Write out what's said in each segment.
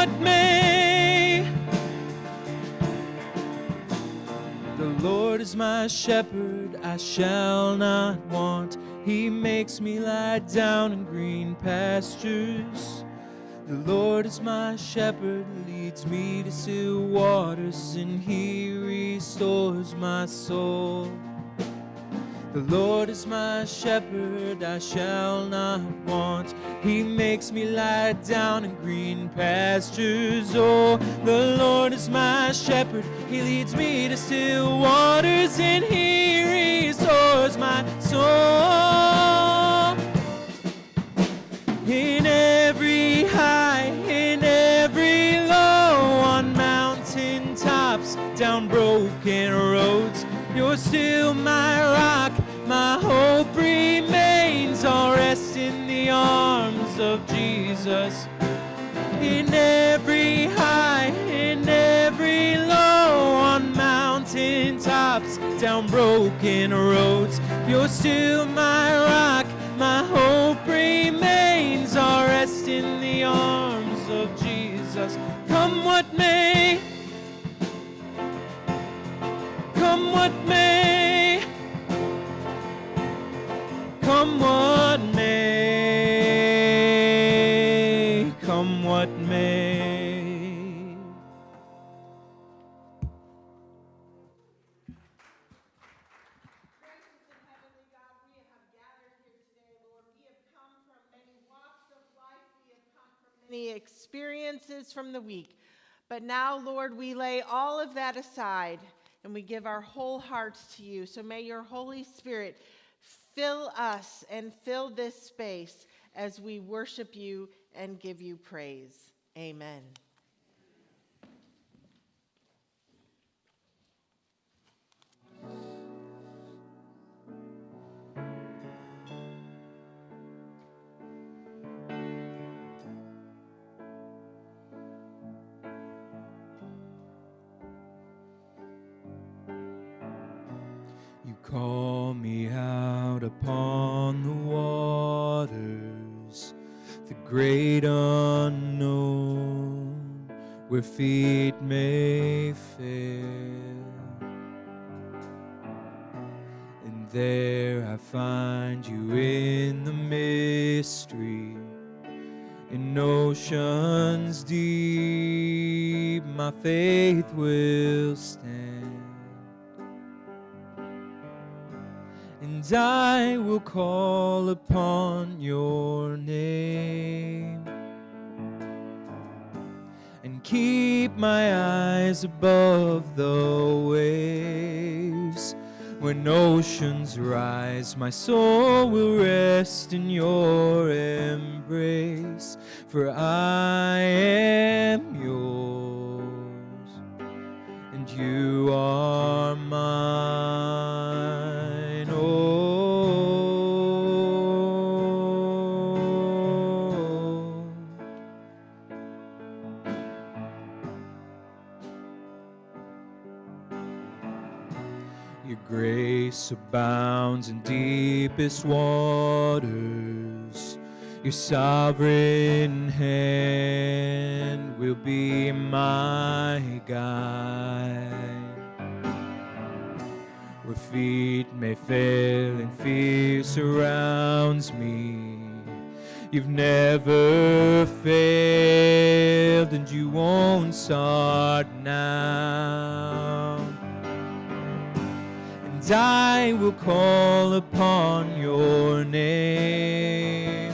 what may. The Lord is my shepherd, I shall not want. He makes me lie down in green pastures. The Lord is my shepherd, leads me to still waters, and He restores my soul. The Lord is my shepherd, I shall not want. He makes me lie down in green pastures. Oh, the Lord is my shepherd, He leads me to still waters, and He restores my soul. In every high, in every low, on mountain tops, down broken roads, You're still my rock, my hope remains. I'll rest in the arms of Jesus. In every high, in every low, on mountain tops, down broken roads, You're still my rock, my hope remains. I'll rest in the arms of Jesus. Come what may, come what may, come what may, come what may. The experiences from the week. But now, Lord, we lay all of that aside and we give our whole hearts to You. So may Your Holy Spirit fill us and fill this space as we worship You and give You praise. Amen. Call me out upon the waters, the great unknown, where feet may fail. And there I find You in the mystery, in oceans deep, my faith will stand. And I will call upon Your name and keep my eyes above the waves. When oceans rise, my soul will rest in Your embrace, for I am Yours and You are mine. Your grace abounds in deepest waters. Your sovereign hand will be my guide. Where feet may fail and fear surrounds me, You've never failed and You won't start now. And I will call upon Your name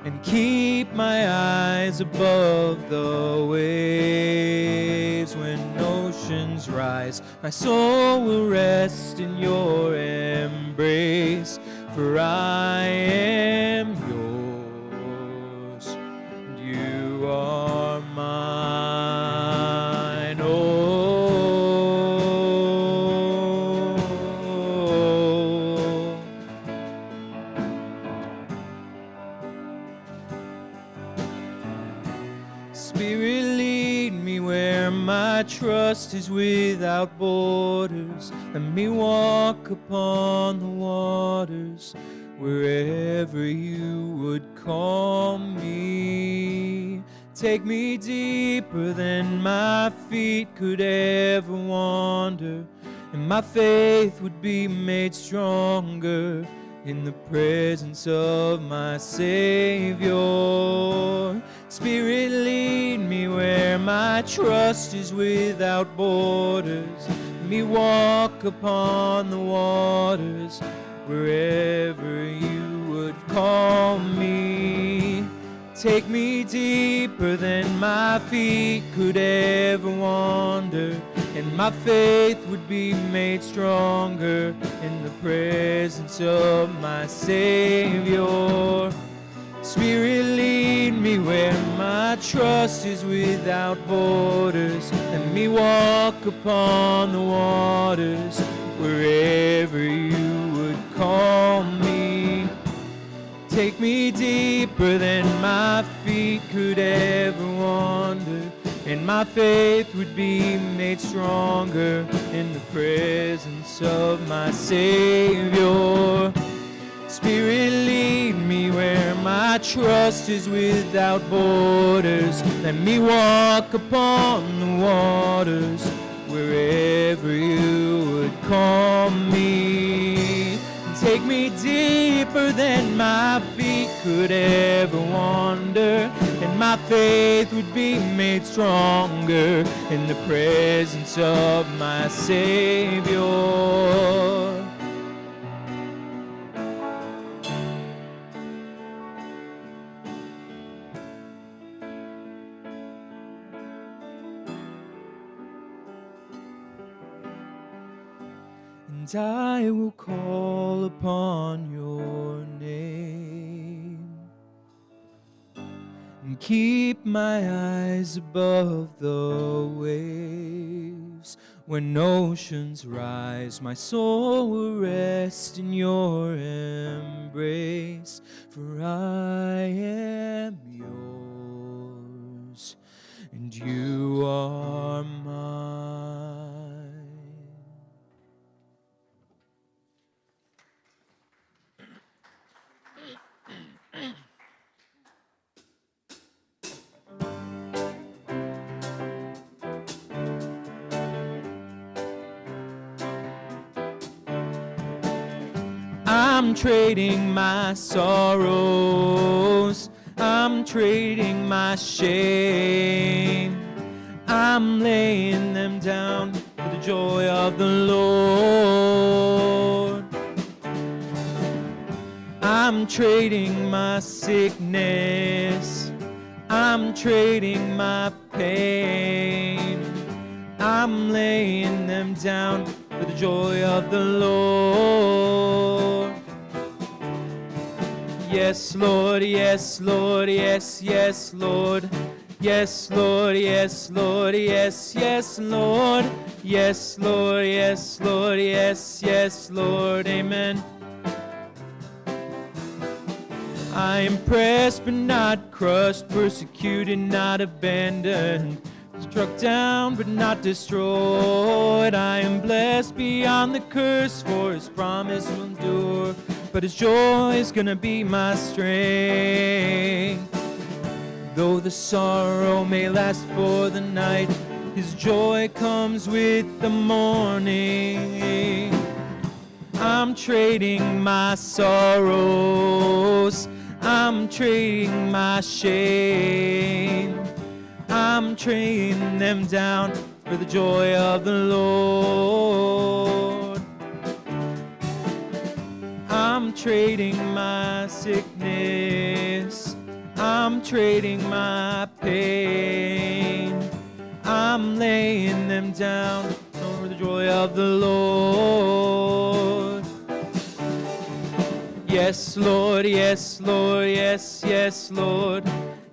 and keep my eyes above the waves. When oceans rise, my soul will rest in Your embrace, for I am Yours and You are mine. Spirit, lead me where my trust is without borders. Let me walk upon the waters wherever You would call me. Take me deeper than my feet could ever wander, and my faith would be made stronger in the presence of my Savior. Spirit, lead me where my trust is without borders. Let me walk upon the waters wherever you would call me. Take me deeper than my feet could ever wander, and my faith would be made stronger in the presence of my Savior. Spirit, lead me where my trust is without borders. Let me walk upon the waters wherever you would call me. Take me deeper than my feet could ever wander, and my faith would be made stronger in the presence of my Savior. Spirit, lead me where my trust is without borders. Let me walk upon the waters wherever you would call me. Take me deeper than my feet could ever wander, and my faith would be made stronger in the presence of my Savior. And I will call upon your name and keep my eyes above the waves. When oceans rise, my soul will rest in your embrace, for I am yours and you are mine. I'm trading my sorrows, I'm trading my shame, I'm laying them down for the joy of the Lord. I'm trading my sickness, I'm trading my pain, I'm laying them down for the joy of the Lord. Yes, Lord, yes, Lord, yes, yes, Lord. Yes, Lord, yes, Lord, yes, yes, Lord. Yes, Lord, yes, Lord, yes, yes, Lord. Amen. I am pressed but not crushed, persecuted, not abandoned, struck down but not destroyed. I am blessed beyond the curse, for his promise will endure, but his joy is gonna be my strength. Though the sorrow may last for the night, his joy comes with the morning. I'm trading my sorrows, I'm trading my shame, I'm trading them down for the joy of the Lord. I'm trading my sickness, I'm trading my pain, I'm laying them down for the joy of the Lord. Yes, Lord, yes, Lord, yes, yes, Lord.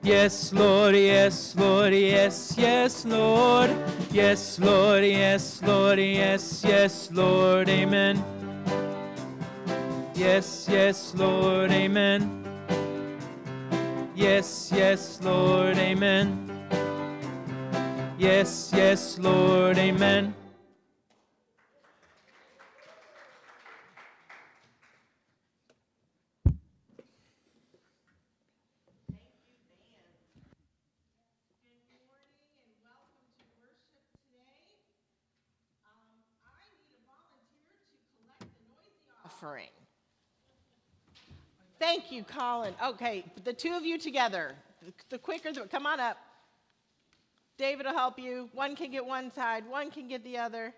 Yes, Lord, yes, Lord, yes, yes, Lord. Yes, Lord, yes, Lord, yes, yes, Lord, amen. Yes, yes, Lord, amen. Yes, yes, Lord, amen. Yes, yes, Lord, amen. offering. Thank you, Colin. Okay, the two of you together. The quicker, come on up. David will help you. One can get one side, one can get the other.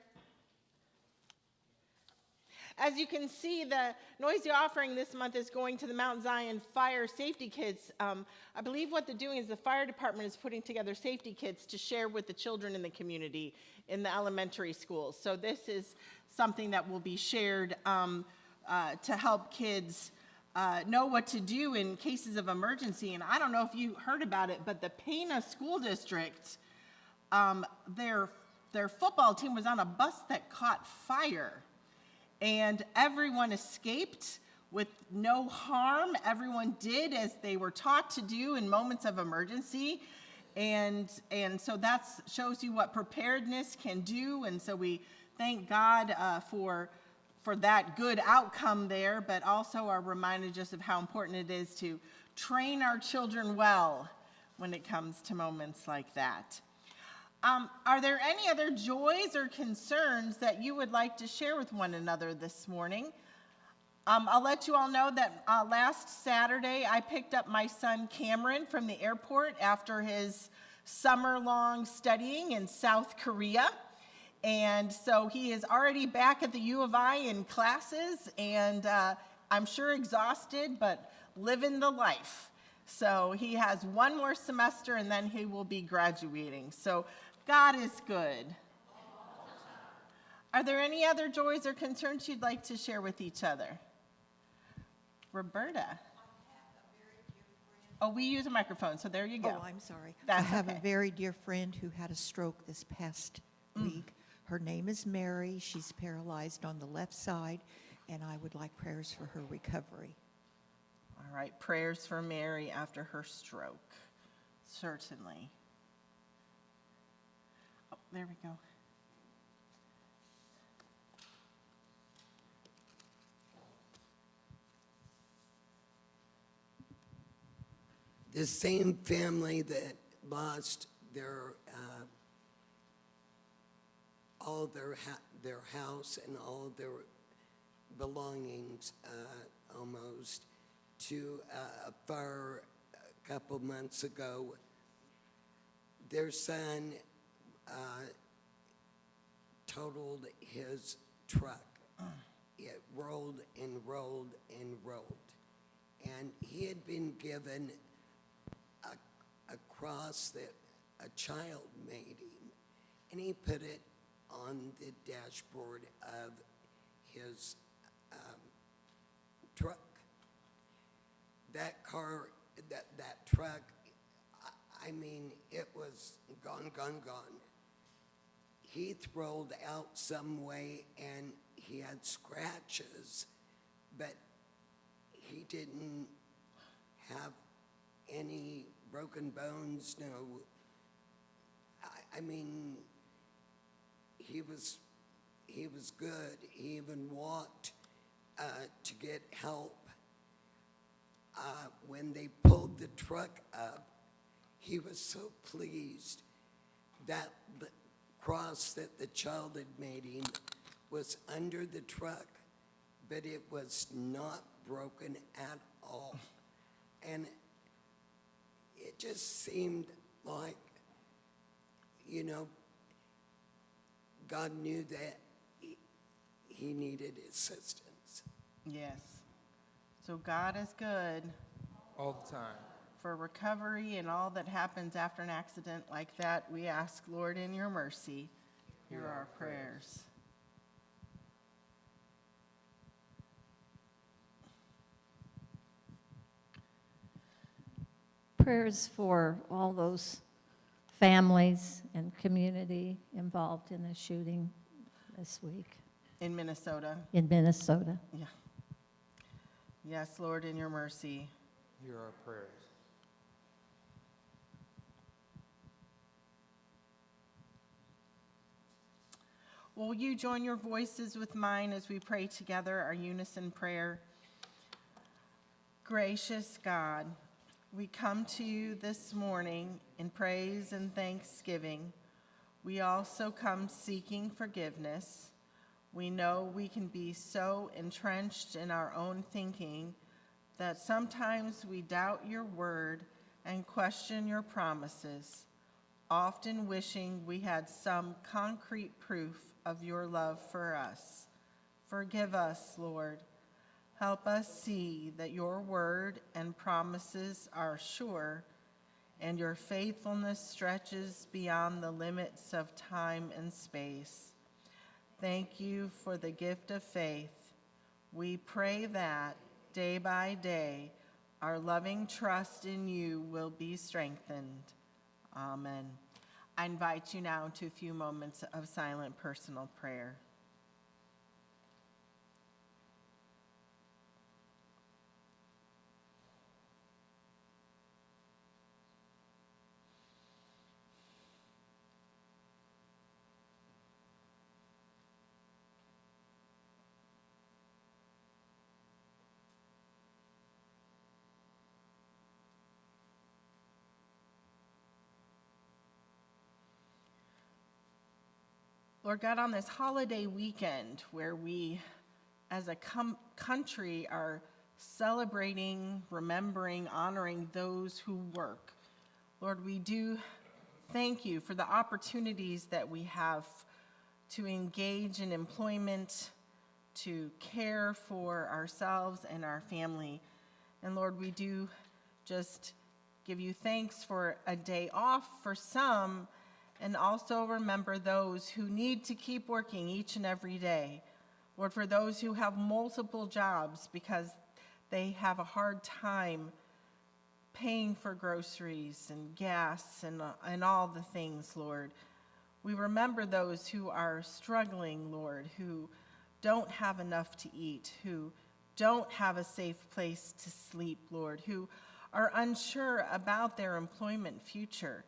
As you can see, the noisy offering this month is going to the Mount Zion Fire Safety Kits. I believe what they're doing is the fire department is putting together safety kits to share with the children in the community in the elementary schools. So this is something that will be shared to help kids know what to do in cases of emergency. And I don't know if you heard about it, but the Pana School District, their football team was on a bus that caught fire. And everyone escaped with no harm. Everyone did as they were taught to do in moments of emergency. And so that shows you what preparedness can do. And so we thank God for that good outcome there, but also are reminded just of how important it is to train our children well when it comes to moments like that. Are there any other joys or concerns that you would like to share with one another this morning? I'll let you all know that last Saturday I picked up my son Cameron from the airport after his summer-long studying in South Korea. And so he is already back at the U of I in classes, and I'm sure exhausted, but living the life. So he has one more semester, and then he will be graduating. So God is good. Are there any other joys or concerns you'd like to share with each other? Roberta. Oh, we use a microphone, so there you go. Oh, I'm sorry. That's I have okay. a very dear friend who had a stroke this past week. Her name is Mary. She's paralyzed on the left side, and I would like prayers for her recovery. All right, prayers for Mary after her stroke. Certainly. Oh, there we go. The same family that lost their all their house and all their belongings almost to a fire a couple months ago. Their son totaled his truck. It rolled and rolled and rolled. And he had been given a cross that a child made him, and he put it on the dashboard of his truck. That car, that truck, I mean, it was gone. He rolled out some way, and he had scratches, but he didn't have any broken bones, no. I mean, he was good. He even walked to get help. When they pulled the truck up, he was so pleased that the cross that the child had made him was under the truck, but it was not broken at all. And it just seemed like, you know, God knew that he needed assistance. Yes. So God is good All the time. for recovery and all that happens after an accident like that. We ask, Lord, in your mercy, hear our prayers. Prayers for all those families and community involved in the shooting this week In Minnesota. in Minnesota. Yeah. Yes, Lord, in your mercy. Hear our prayers. Will you join your voices with mine as we pray together our unison prayer? Gracious God, we come to you this morning in praise and thanksgiving. We also come seeking forgiveness. We know we can be so entrenched in our own thinking that sometimes we doubt your word and question your promises, often wishing we had some concrete proof of your love for us. Forgive us, Lord. Help us see that your word and promises are sure, and your faithfulness stretches beyond the limits of time and space. Thank you for the gift of faith. We pray that, day by day, our loving trust in you will be strengthened. Amen. I invite you now to a few moments of silent personal prayer. Lord God, on this holiday weekend where we as a country are celebrating, remembering, honoring those who work, Lord, we do thank you for the opportunities that we have to engage in employment, to care for ourselves and our family. And Lord, we do just give you thanks for a day off for some, and also remember those who need to keep working each and every day. Lord, for those who have multiple jobs because they have a hard time paying for groceries and gas and all the things, Lord. We remember those who are struggling, Lord, who don't have enough to eat, who don't have a safe place to sleep, Lord, who are unsure about their employment future.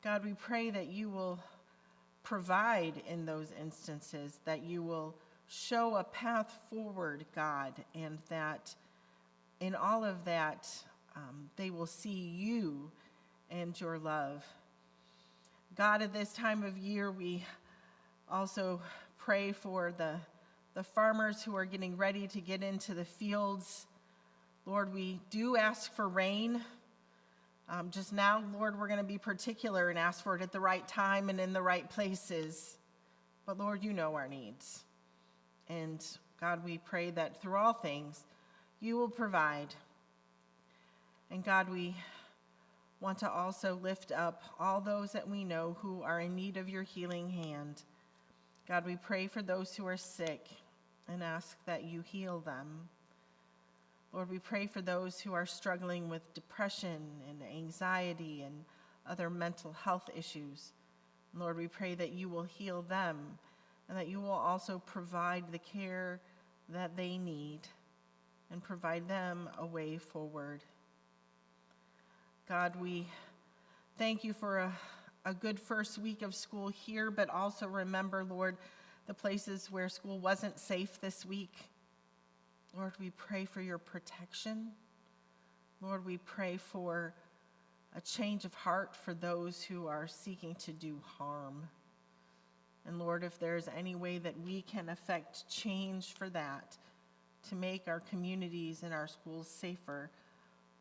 God, we pray that you will provide in those instances, that you will show a path forward, God, and that in all of that, they will see you and your love. God, at this time of year, we also pray for the farmers who are getting ready to get into the fields. Lord, we do ask for rain. Just now, Lord, we're going to be particular and ask for it at the right time and in the right places. But Lord, you know our needs. And God, we pray that through all things, you will provide. And God, we want to also lift up all those that we know who are in need of your healing hand. God, we pray for those who are sick and ask that you heal them. Lord, we pray for those who are struggling with depression and anxiety and other mental health issues. Lord, we pray that you will heal them and that you will also provide the care that they need and provide them a way forward. God, we thank you for a good first week of school here, but also remember, Lord, the places where school wasn't safe this week. Lord, we pray for your protection. Lord, we pray for a change of heart for those who are seeking to do harm. And Lord, if there's any way that we can affect change for that, to make our communities and our schools safer,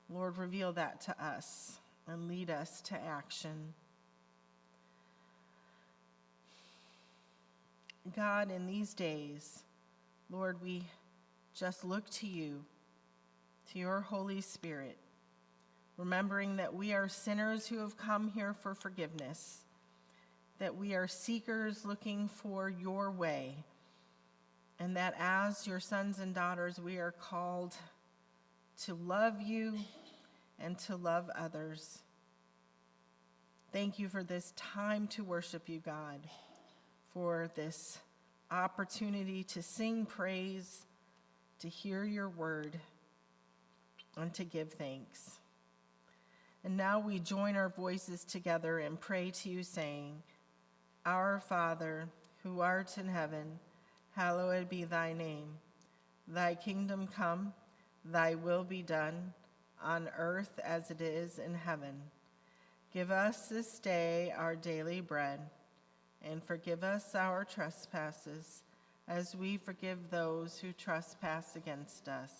Lord, reveal that to us and lead us to action. God, in these days, Lord, we just look to you, to your Holy Spirit, remembering that we are sinners who have come here for forgiveness, that we are seekers looking for your way, and that as your sons and daughters, we are called to love you and to love others. Thank you for this time to worship you, God, for this opportunity to sing praise, to hear your word, and to give thanks. And now we join our voices together and pray to you, saying, Our Father, who art in heaven, hallowed be thy name. Thy kingdom come, thy will be done, on earth as it is in heaven. Give us this day our daily bread, and forgive us our trespasses, as we forgive those who trespass against us.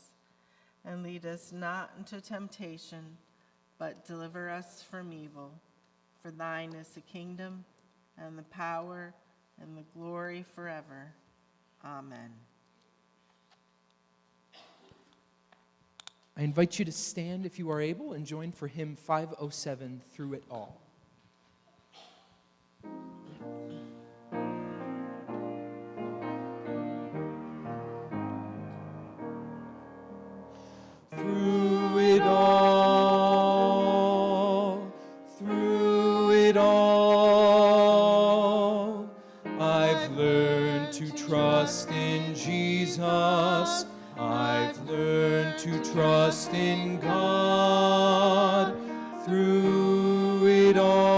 And lead us not into temptation, but deliver us from evil. For thine is the kingdom, and the power, and the glory forever. Amen. I invite you to stand if you are able and join for hymn 507, Through It All. Through it all, I've learned to trust in Jesus. I've learned to trust in God. Through it all,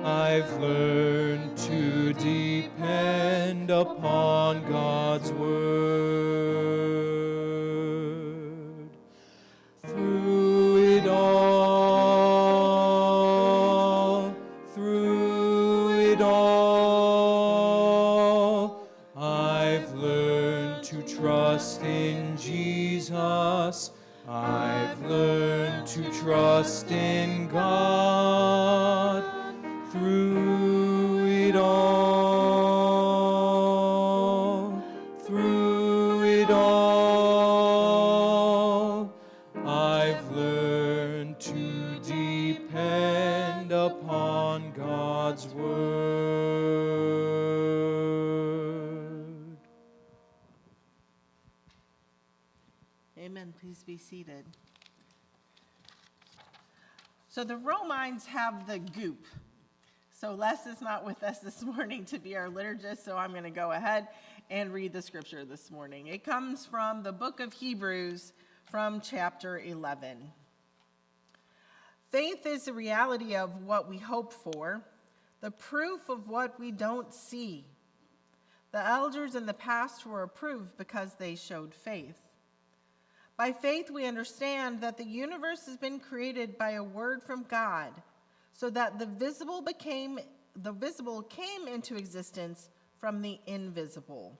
I've learned to depend upon God's word. Through it all, I've learned to trust in Jesus. I've learned to trust in God. Through it all, I've learned to depend upon God's word. Amen. Please be seated. So the Romines have the goop. So Les is not with us this morning to be our liturgist, so I'm going to go ahead and read the scripture this morning. It comes from the book of Hebrews from chapter 11. Faith is the reality of what we hope for, the proof of what we don't see. The elders in the past were approved because they showed faith. By faith, we understand that the universe has been created by a word from God, so that the visible came into existence from the invisible.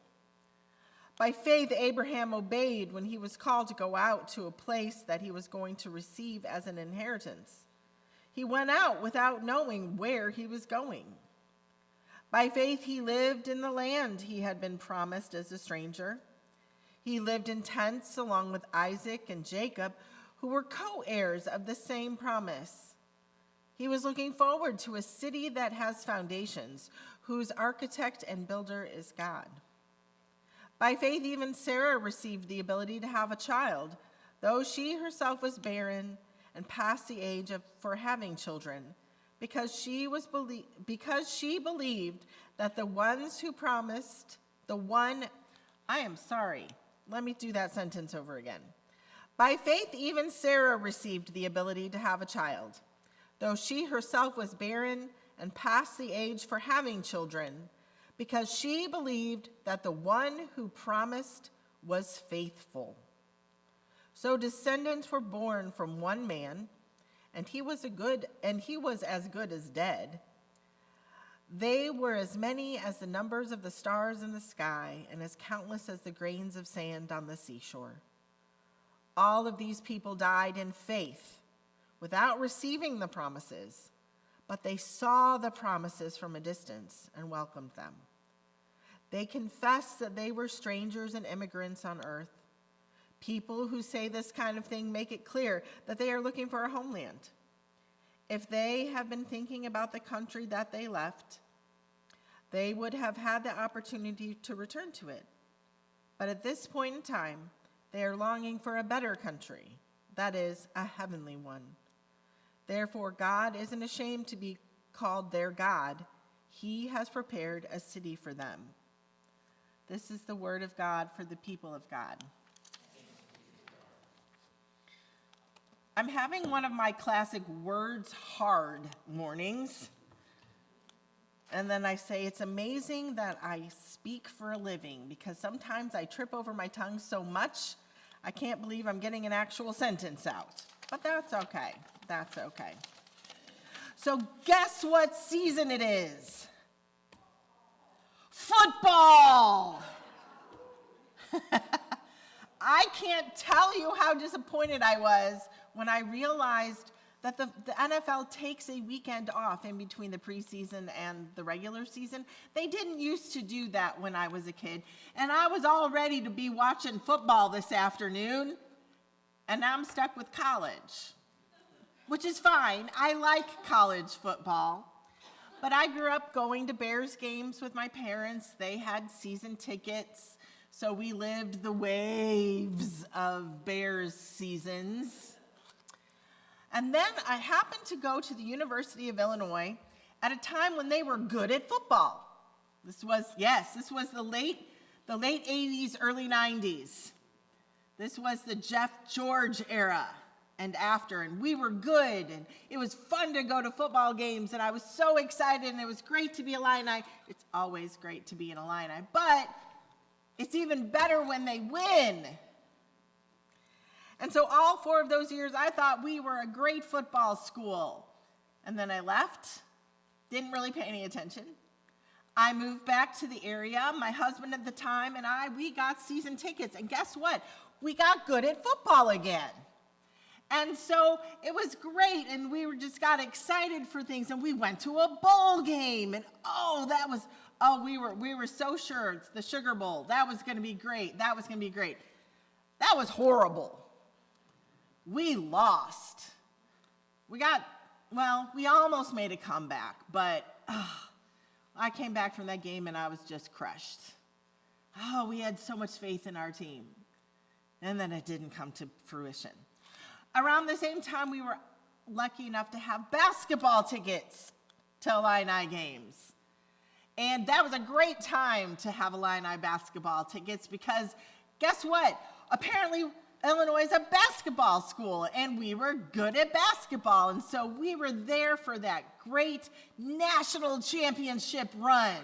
By faith, Abraham obeyed when he was called to go out to a place that he was going to receive as an inheritance. He went out without knowing where he was going. By faith, he lived in the land he had been promised as a stranger. He lived in tents along with Isaac and Jacob, who were co-heirs of the same promise. He was looking forward to a city that has foundations, whose architect and builder is God. By faith, even Sarah received the ability to have a child, though she herself was barren and past the age for having children, because she believed that the ones who promised, let me do that sentence over again. By faith, even Sarah received the ability to have a child, though she herself was barren and past the age for having children, because she believed that the one who promised was faithful. So descendants were born from one man, and he was as good as dead. They were as many as the numbers of the stars in the sky, and as countless as the grains of sand on the seashore. All of these people died in faith, without receiving the promises, but they saw the promises from a distance and welcomed them. They confessed that they were strangers and immigrants on earth. People who say this kind of thing make it clear that they are looking for a homeland. If they have been thinking about the country that they left, they would have had the opportunity to return to it. But at this point in time, they are longing for a better country, that is, a heavenly one. Therefore, God isn't ashamed to be called their God. He has prepared a city for them. This is the word of God for the people of God. I'm having one of my classic words hard mornings. And then I say, it's amazing that I speak for a living, because sometimes I trip over my tongue so much, I can't believe I'm getting an actual sentence out. But that's okay. That's okay. So guess what season it is? Football! I can't tell you how disappointed I was when I realized that the NFL takes a weekend off in between the preseason and the regular season. They didn't used to do that when I was a kid. And I was all ready to be watching football this afternoon. And now I'm stuck with college, which is fine. I like college football. But I grew up going to Bears games with my parents. They had season tickets, so we lived the waves of Bears seasons. And then I happened to go to the University of Illinois at a time when they were good at football. This was the late 80s, early 90s. This was the Jeff George era and after, and we were good, and it was fun to go to football games, and I was so excited, and it was great to be a Illini. It's always great to be an Illini, but it's even better when they win. And so all 4 of those years, I thought we were a great football school. And then I left, didn't really pay any attention. I moved back to the area. My husband at the time and we got season tickets. And guess what? We got good at football again. And so it was great, and we just got excited for things, and we went to a bowl game, and we were so sure it's the Sugar Bowl. That was going to be great. That was horrible. We lost. We almost made a comeback, but I came back from that game and I was just crushed. We had so much faith in our team, and then it didn't come to fruition. Around the same time, we were lucky enough to have basketball tickets to Illini games. And that was a great time to have Illini basketball tickets because guess what? Apparently, Illinois is a basketball school, and we were good at basketball. And so we were there for that great national championship run.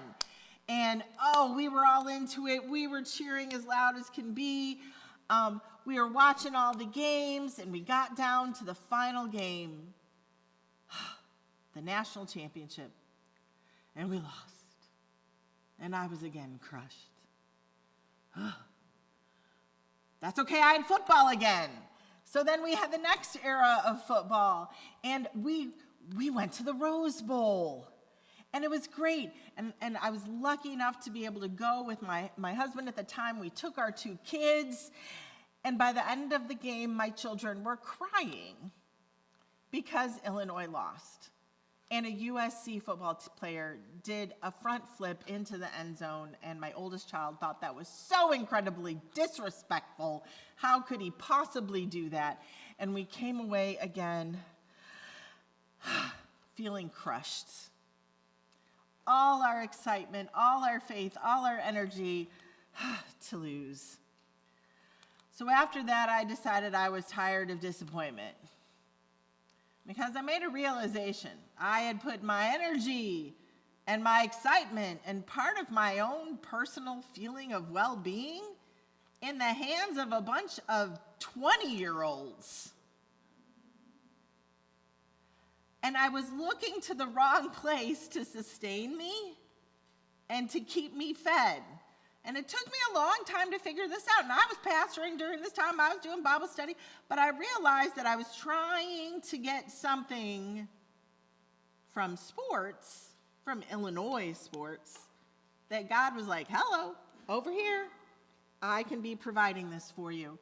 And, we were all into it. We were cheering as loud as can be. We were watching all the games, and we got down to the final game, the national championship, and we lost. And I was again crushed. That's okay, I had football again. So then we had the next era of football, and we went to the Rose Bowl. And it was great, and I was lucky enough to be able to go with my husband at the time. We took our 2 kids, and by the end of the game, my children were crying because Illinois lost. And a USC football player did a front flip into the end zone, and my oldest child thought that was so incredibly disrespectful. How could he possibly do that? And we came away again feeling crushed. All our excitement, all our faith, all our energy to lose. So after that, I decided I was tired of disappointment because I made a realization. I had put my energy and my excitement and part of my own personal feeling of well-being in the hands of a bunch of 20-year-olds. And I was looking to the wrong place to sustain me and to keep me fed. And it took me a long time to figure this out. And I was pastoring during this time. I was doing Bible study. But I realized that I was trying to get something from sports, from Illinois sports, that God was like, hello, over here. I can be providing this for you.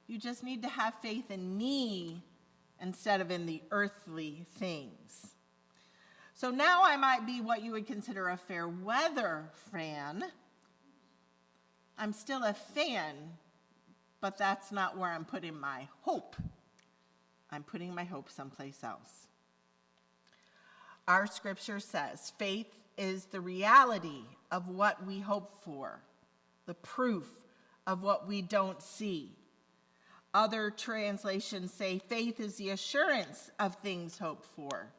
You just need to have faith in me instead of in the earthly things. So now I might be what you would consider a fair weather fan. I'm still a fan, but that's not where I'm putting my hope. I'm putting my hope someplace else. Our scripture says faith is the reality of what we hope for, the proof of what we don't see. Other translations say faith is the assurance of things hoped for,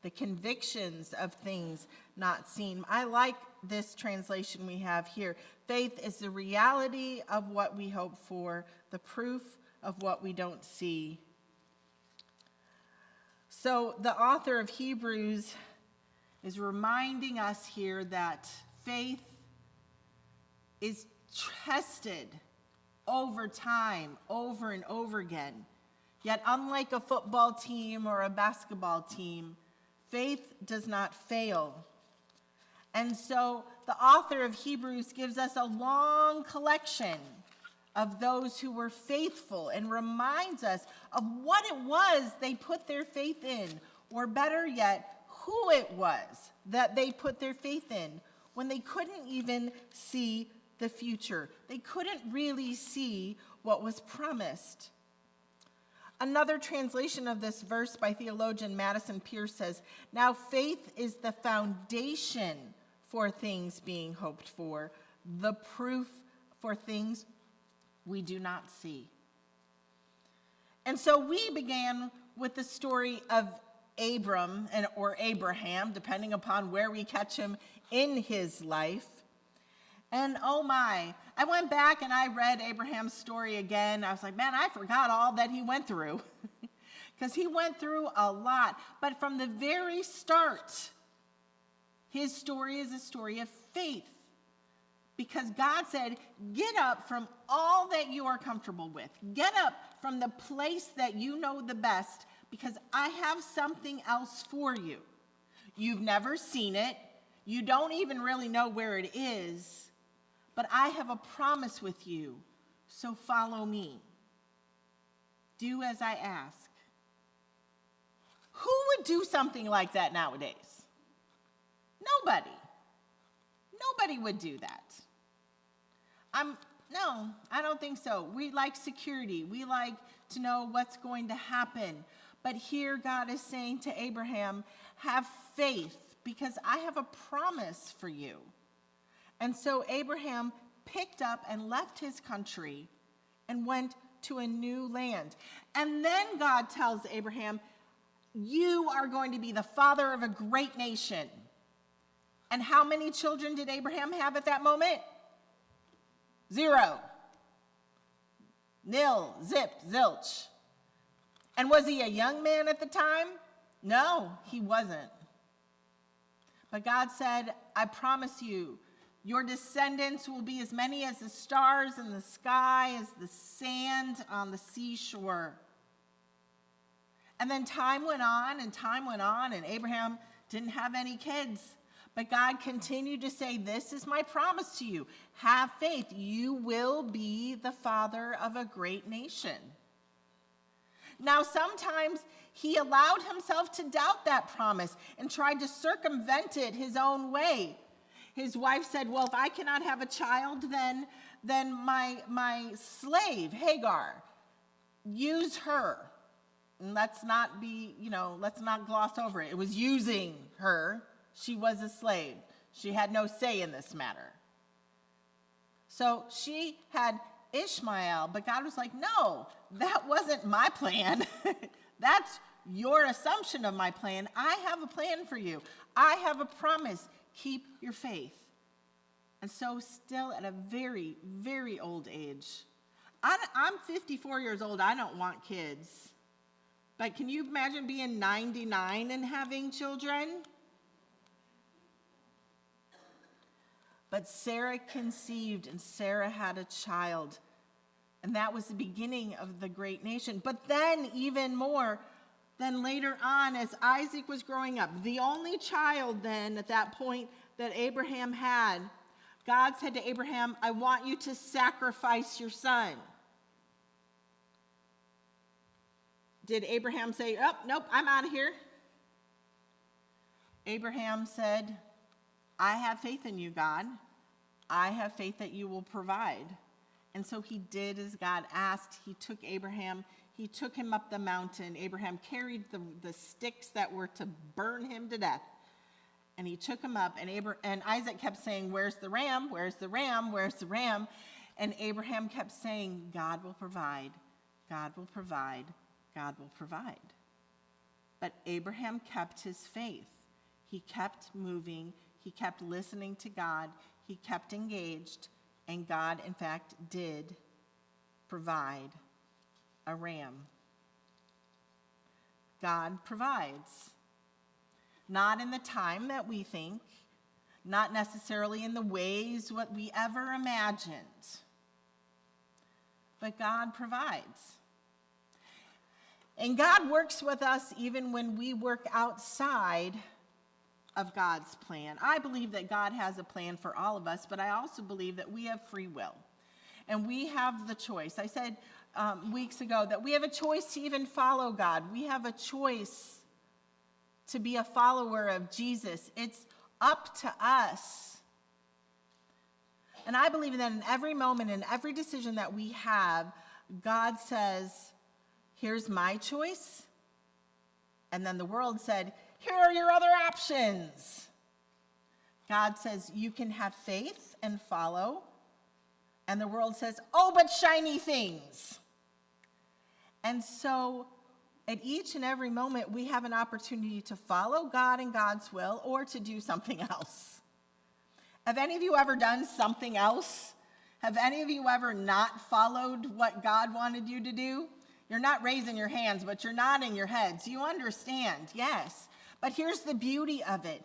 the convictions of things not seen. I like this translation we have here. Faith is the reality of what we hope for, the proof of what we don't see. So the author of Hebrews is reminding us here that faith is tested over time, over and over again. Yet unlike a football team or a basketball team, faith does not fail. And so the author of Hebrews gives us a long collection of those who were faithful and reminds us of what it was they put their faith in, or better yet, who it was that they put their faith in when they couldn't even see the future. They couldn't really see what was promised. Another translation of this verse by theologian Madison Pierce says, "Now faith is the foundation for things being hoped for, the proof for things we do not see." And so we began with the story of Abram or Abraham, depending upon where we catch him in his life. And oh my, I went back and I read Abraham's story again. I was like, man, I forgot all that he went through. Because he went through a lot. But from the very start, his story is a story of faith. Because God said, get up from all that you are comfortable with. Get up from the place that you know the best, because I have something else for you. You've never seen it. You don't even really know where it is. But I have a promise with you, so follow me. Do as I ask. Who would do something like that nowadays? Nobody. Nobody would do that. No, I don't think so. We like security. We like to know what's going to happen. But here God is saying to Abraham, have faith, because I have a promise for you. And so Abraham picked up and left his country and went to a new land. And then God tells Abraham, you are going to be the father of a great nation. And how many children did Abraham have at that moment? 0. Nil, zip, zilch. And was he a young man at the time? No, he wasn't. But God said, I promise you, your descendants will be as many as the stars in the sky, as the sand on the seashore. And then time went on, and Abraham didn't have any kids. But God continued to say, this is my promise to you. Have faith. You will be the father of a great nation. Now, sometimes he allowed himself to doubt that promise and tried to circumvent it his own way. His wife said, well, if I cannot have a child, then my slave, Hagar, use her. And let's not gloss over it. It was using her. She was a slave. She had no say in this matter. So she had Ishmael, but God was like, no, that wasn't my plan. That's your assumption of my plan. I have a plan for you. I have a promise. Keep your faith. And so still at a very, very old age, I'm 54 years old. I don't want kids. But can you imagine being 99 and having children? But Sarah conceived, and Sarah had a child. And that was the beginning of the great nation. But then even more, then later on, as Isaac was growing up, the only child then at that point that Abraham had, God said to Abraham, I want you to sacrifice your son. Did Abraham say, oh, nope, I'm out of here? Abraham said, I have faith in you, God. I have faith that you will provide. And so he did as God asked. He took him up the mountain. Abraham carried the sticks that were to burn him to death. And he took him up, and Isaac kept saying, where's the ram? Where's the ram? Where's the ram? And Abraham kept saying, God will provide. God will provide. God will provide. But Abraham kept his faith. He kept moving. He kept listening to God. He kept engaged. And God, in fact, did provide a ram. God provides. Not in the time that we think, not necessarily in the ways what we ever imagined, but God provides. And God works with us even when we work outside of God's plan. I believe that God has a plan for all of us, but I also believe that we have free will. And we have the choice. I said weeks ago that we have a choice to even follow God. We have a choice to be a follower of Jesus. It's up to us. And I believe that in every moment, in every decision that we have, God says, here's my choice. And then the world said, here are your other options. God says, you can have faith and follow. And the world says, oh, but shiny things. And so at each and every moment, we have an opportunity to follow God and God's will or to do something else. Have any of you ever done something else? Have any of you ever not followed what God wanted you to do? You're not raising your hands, but you're nodding your heads. You understand, yes. But here's the beauty of it.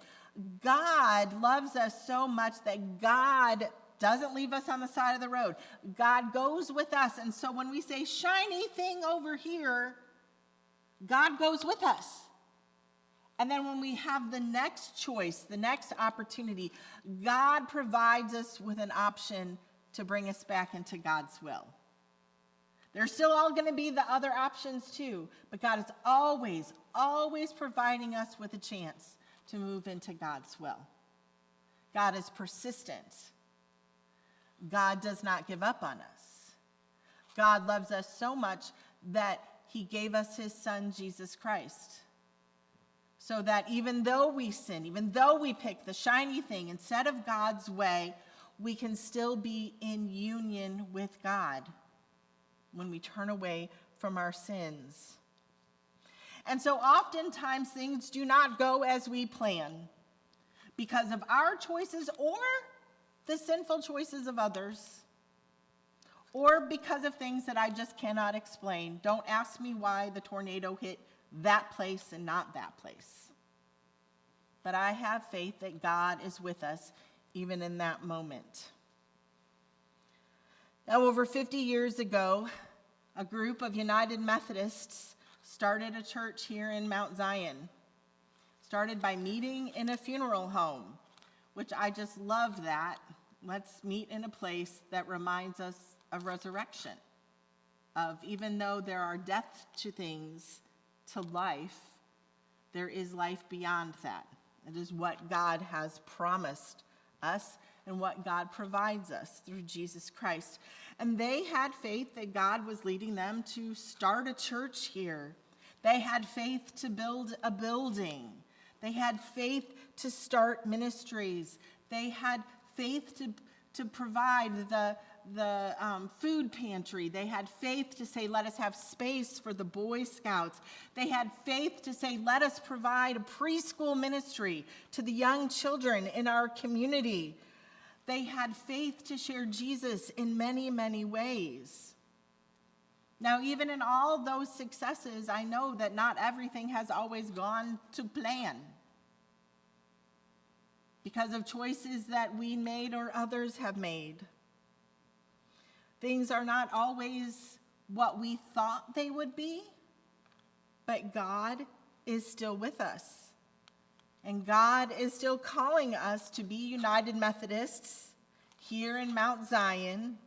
God loves us so much that God doesn't leave us on the side of the road. God goes with us. And so when we say shiny thing over here, God goes with us. And then when we have the next choice, the next opportunity, God provides us with an option to bring us back into God's will. There's still all going to be the other options too, but God is always, always providing us with a chance to move into God's will. God is persistent. God does not give up on us. God loves us so much that he gave us his son, Jesus Christ, so that even though we sin, even though we pick the shiny thing instead of God's way, we can still be in union with God when we turn away from our sins. And so oftentimes things do not go as we plan because of our choices or the sinful choices of others, or because of things that I just cannot explain. Don't ask me why the tornado hit that place and not that place. But I have faith that God is with us even in that moment. Now, over 50 years ago, a group of United Methodists started a church here in Mount Zion. Started by meeting in a funeral home, which I just love that. Let's meet in a place that reminds us of resurrection, of even though there are death to things, to life, there is life beyond that. It is what God has promised us and what God provides us through Jesus Christ. And they had faith that God was leading them to start a church here. They had faith to build a building. They had faith to start ministries. They had faith to provide the food pantry. They had faith to say, let us have space for the Boy Scouts. They had faith to say, let us provide a preschool ministry to the young children in our community. They had faith to share Jesus in many, many ways. Now, even in all those successes, I know that not everything has always gone to plan because of choices that we made or others have made. Things are not always what we thought they would be, but God is still with us. And God is still calling us to be United Methodists here in Mount Zion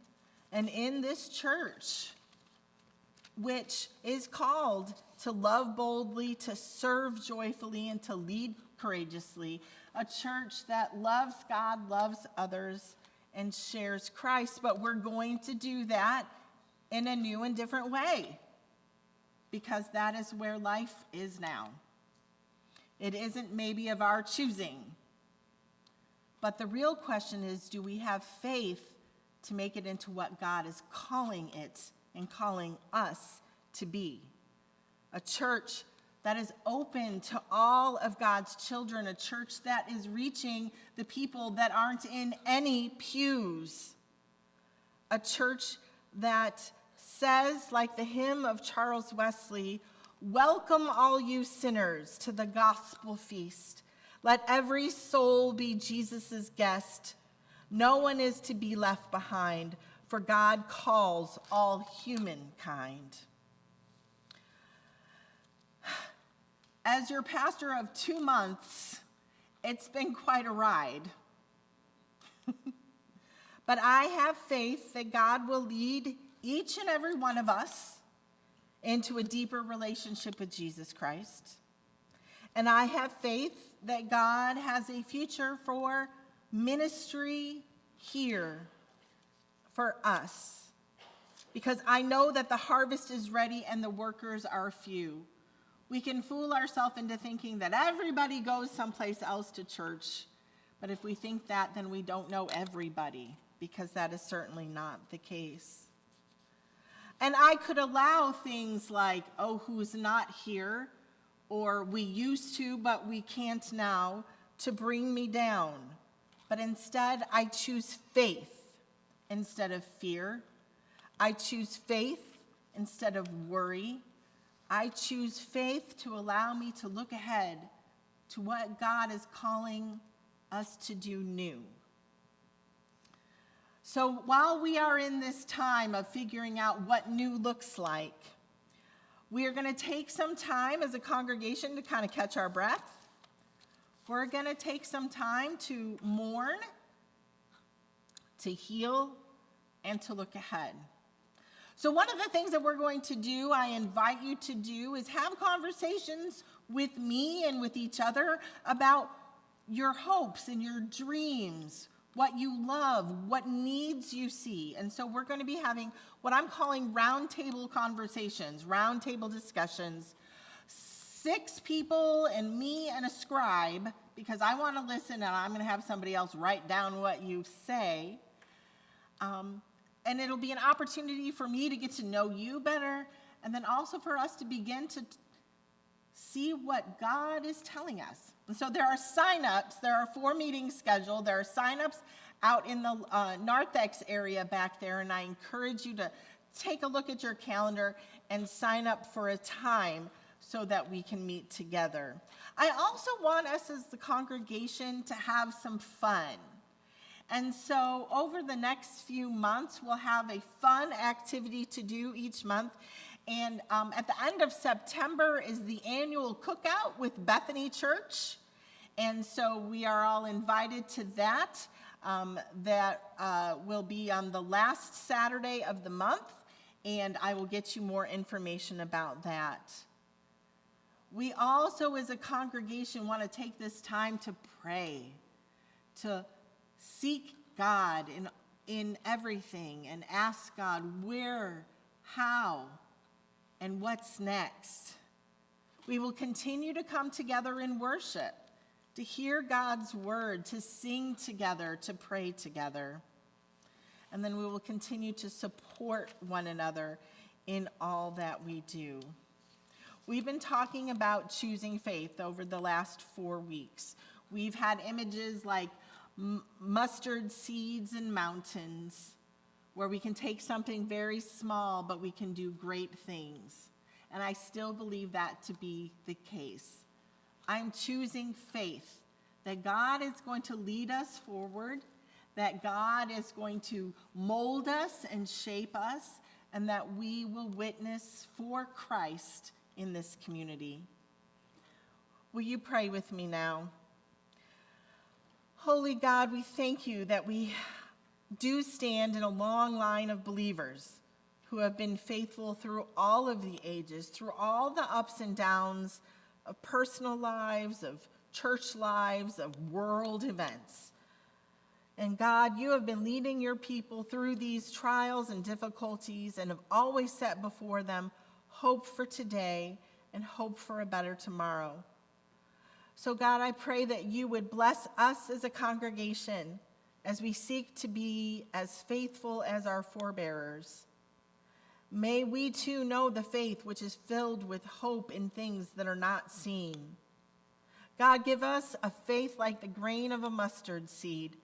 and in this church, which is called to love boldly, to serve joyfully, and to lead courageously. A church that loves God, loves others, and shares Christ. But we're going to do that in a new and different way because that is where life is now. It isn't maybe of our choosing. But the real question is, do we have faith to make it into what God is calling it and calling us to be? A church that is open to all of God's children, a church that is reaching the people that aren't in any pews, a church that says, like the hymn of Charles Wesley, Welcome all you sinners to the gospel feast. Let every soul be Jesus' guest. No one is to be left behind, for God calls all humankind. As your pastor of 2 months, it's been quite a ride. But I have faith that God will lead each and every one of us into a deeper relationship with Jesus Christ. And I have faith that God has a future for ministry here for us. Because I know that the harvest is ready and the workers are few. We can fool ourselves into thinking that everybody goes someplace else to church. But if we think that, then we don't know everybody, because that is certainly not the case. And I could allow things like, oh, who's not here, or we used to, but we can't now, to bring me down. But instead, I choose faith instead of fear. I choose faith instead of worry. I choose faith to allow me to look ahead to what God is calling us to do new. So while we are in this time of figuring out what new looks like, we are going to take some time as a congregation to kind of catch our breath. We're going to take some time to mourn, to heal, and to look ahead. So one of the things that we're going to do, I invite you to do, is have conversations with me and with each other about your hopes and your dreams, what you love, what needs you see. And so we're going to be having what I'm calling roundtable conversations, roundtable discussions. 6 people and me and a scribe, because I want to listen and I'm going to have somebody else write down what you say. And it'll be an opportunity for me to get to know you better, and then also for us to begin to see what God is telling us. And so there are sign-ups. There are 4 meetings scheduled. There are sign-ups out in the narthex area back there, and I encourage you to take a look at your calendar and sign up for a time so that we can meet together. I also want us as the congregation to have some fun. And so over the next few months, we'll have a fun activity to do each month. And at the end of September is the annual cookout with Bethany Church. And so we are all invited to that. That will be on the last Saturday of the month. And I will get you more information about that. We also, as a congregation, want to take this time to pray, to seek God in everything and ask God where, how, and what's next. We will continue to come together in worship, to hear God's word, to sing together, to pray together. And then we will continue to support one another in all that we do. We've been talking about choosing faith over the last 4 weeks. We've had images like mustard seeds and mountains, where we can take something very small, but we can do great things. And I still believe that to be the case. I'm choosing faith that God is going to lead us forward, that God is going to mold us and shape us, and that we will witness for Christ in this community. Will you pray with me now? Holy God, we thank you that we do stand in a long line of believers who have been faithful through all of the ages, through all the ups and downs of personal lives, of church lives, of world events. And God, you have been leading your people through these trials and difficulties and have always set before them hope for today and hope for a better tomorrow. So God, I pray that you would bless us as a congregation as we seek to be as faithful as our forebearers. May we too know the faith which is filled with hope in things that are not seen. God, give us a faith like the grain of a mustard seed,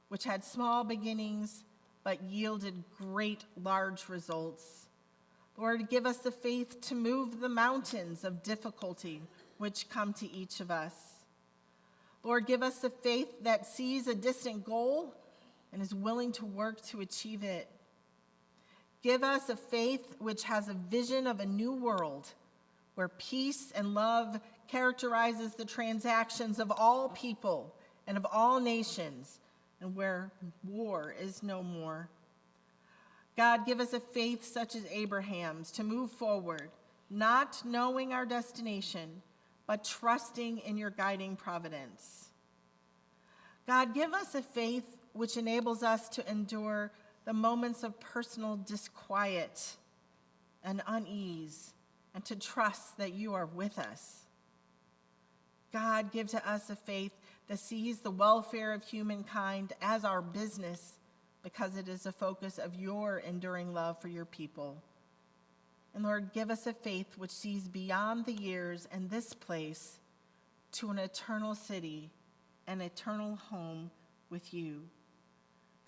which had small beginnings but yielded great large results. Lord, give us the faith to move the mountains of difficulty which come to each of us. Lord, give us the faith that sees a distant goal and is willing to work to achieve it. Give us a faith which has a vision of a new world where peace and love characterizes the transactions of all people and of all nations, and where war is no more. God, give us a faith such as Abraham's to move forward, not knowing our destination, but trusting in your guiding providence. God, give us a faith which enables us to endure the moments of personal disquiet and unease, and to trust that you are with us. God, give to us a faith that sees the welfare of humankind as our business, because it is a focus of your enduring love for your people. And Lord, give us a faith which sees beyond the years and this place to an eternal city, an eternal home with you.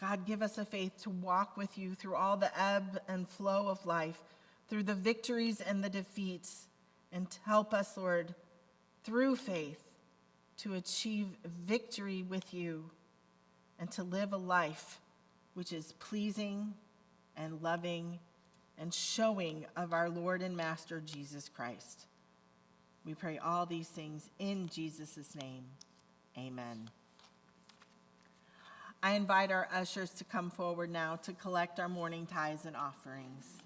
God, give us a faith to walk with you through all the ebb and flow of life, through the victories and the defeats, and to help us, Lord, through faith, to achieve victory with you and to live a life which is pleasing and loving and showing of our Lord and Master Jesus Christ. We pray all these things in Jesus' name. Amen. I invite our ushers to come forward now to collect our morning tithes and offerings.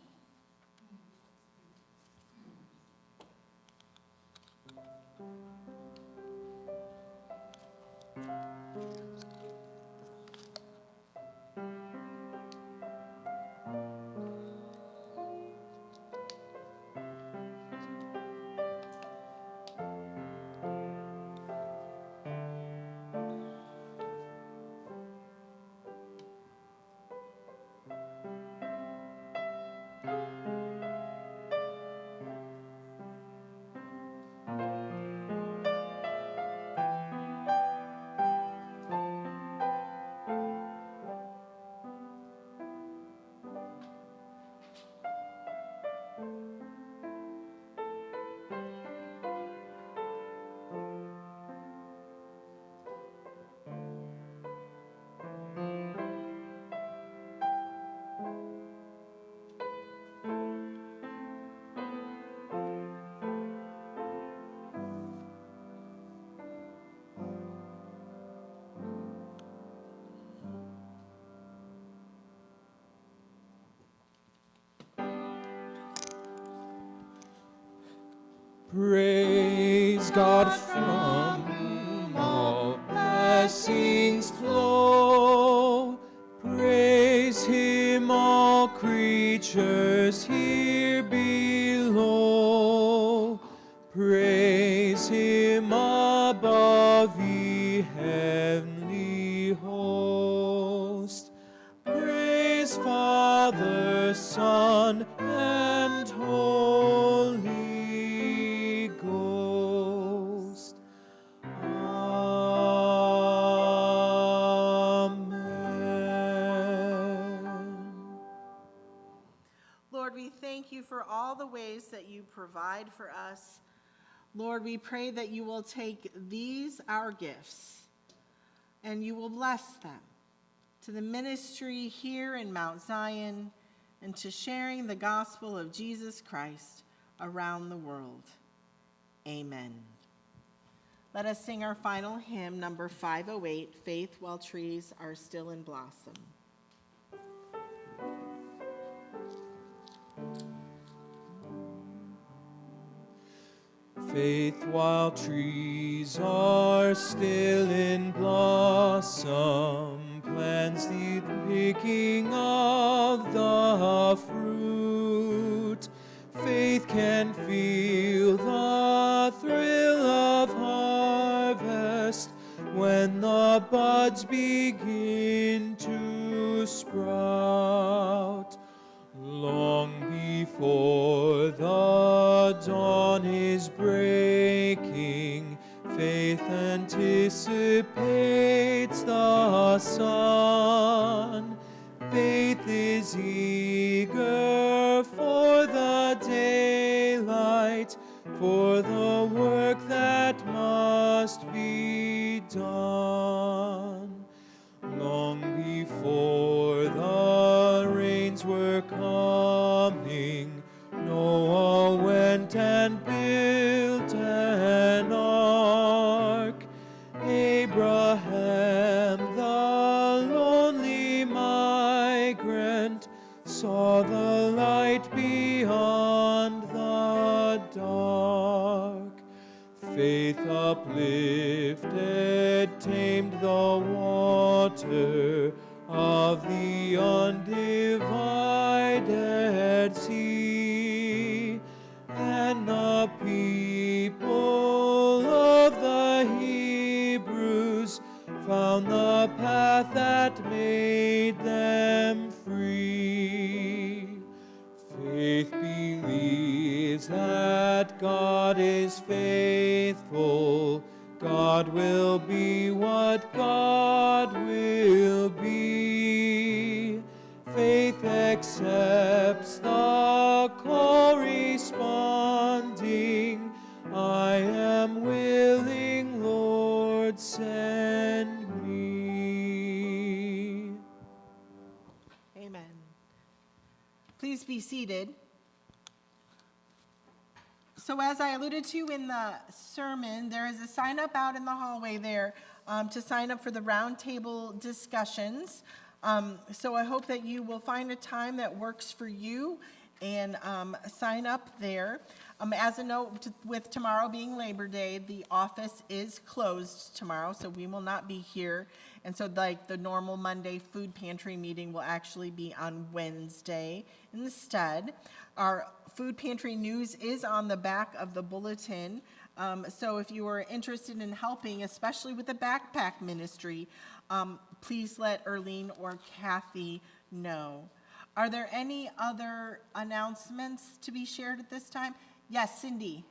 Praise God, from whom all blessings flow. Praise him, all creatures here below. Praise him above the heavenly host. Praise Father, Son, and Holy Ghost. Amen. Lord, we thank you for all the ways that you provide for us. Lord, we pray that you will take these, our gifts, and you will bless them to the ministry here in Mount Zion and to sharing the gospel of Jesus Christ around the world. Amen. Let us sing our final hymn, number 508, Faith While Trees Are Still in Blossom. Faith while trees are still in blossom, plants the picking of the fruit. Faith can feel the thrill of harvest when the buds begin to sprout. Long before the dawn is breaking, faith anticipates the sun. Faith is eager for the and built an ark. Abraham, the lonely migrant, saw the light beyond the dark. Faith uplifted, tamed the water of the undivided sea, and the people of the Hebrews found the path that made them free. Faith believes that God is faithful. God will be what God will be. Faith accepts the call responding, I am willing, Lord, send me. Amen. Please be seated. So as I alluded to in the sermon, there is a sign up out in the hallway there to sign up for the roundtable discussions. So I hope that you will find a time that works for you and sign up there. As a note, with tomorrow being Labor Day, the office is closed tomorrow, so we will not be here. And so like the normal Monday food pantry meeting will actually be on Wednesday instead. Our food pantry news is on the back of the bulletin. So if you are interested in helping, especially with the backpack ministry, please let Erlene or Kathy know. Are there any other announcements to be shared at this time? Yes, Cindy.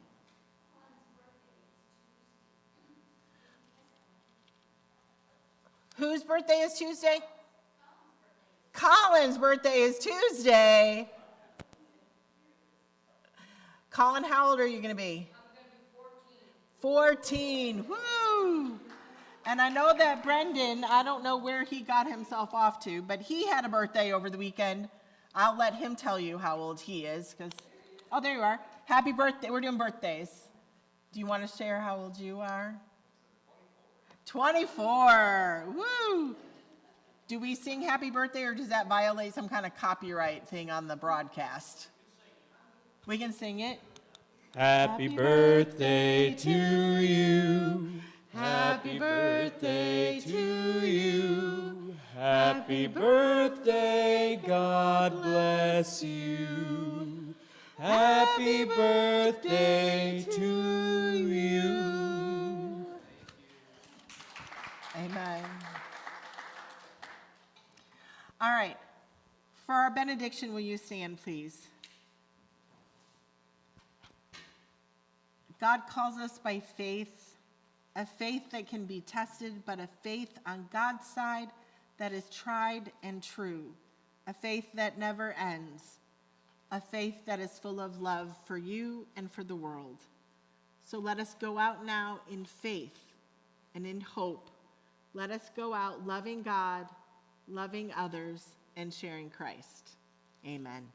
Whose birthday is Tuesday? Colin's birthday is Tuesday. Colin, how old are you going to be? I'm going to be 14. 14, woo! And I know that Brendan, I don't know where he got himself off to, but he had a birthday over the weekend. I'll let him tell you how old he is, because, oh, there you are. Happy birthday. We're doing birthdays. Do you want to share how old you are? 24. Woo! Do we sing happy birthday, or does that violate some kind of copyright thing on the broadcast? We can sing it. Happy birthday to you. Happy birthday to you. Happy birthday, God bless you. Happy birthday to you. Amen. All right. For our benediction, will you stand, please? God calls us by faith, a faith that can be tested, but a faith on God's side that is tried and true, a faith that never ends, a faith that is full of love for you and for the world. So let us go out now in faith and in hope. Let us go out loving God, loving others, and sharing Christ. Amen.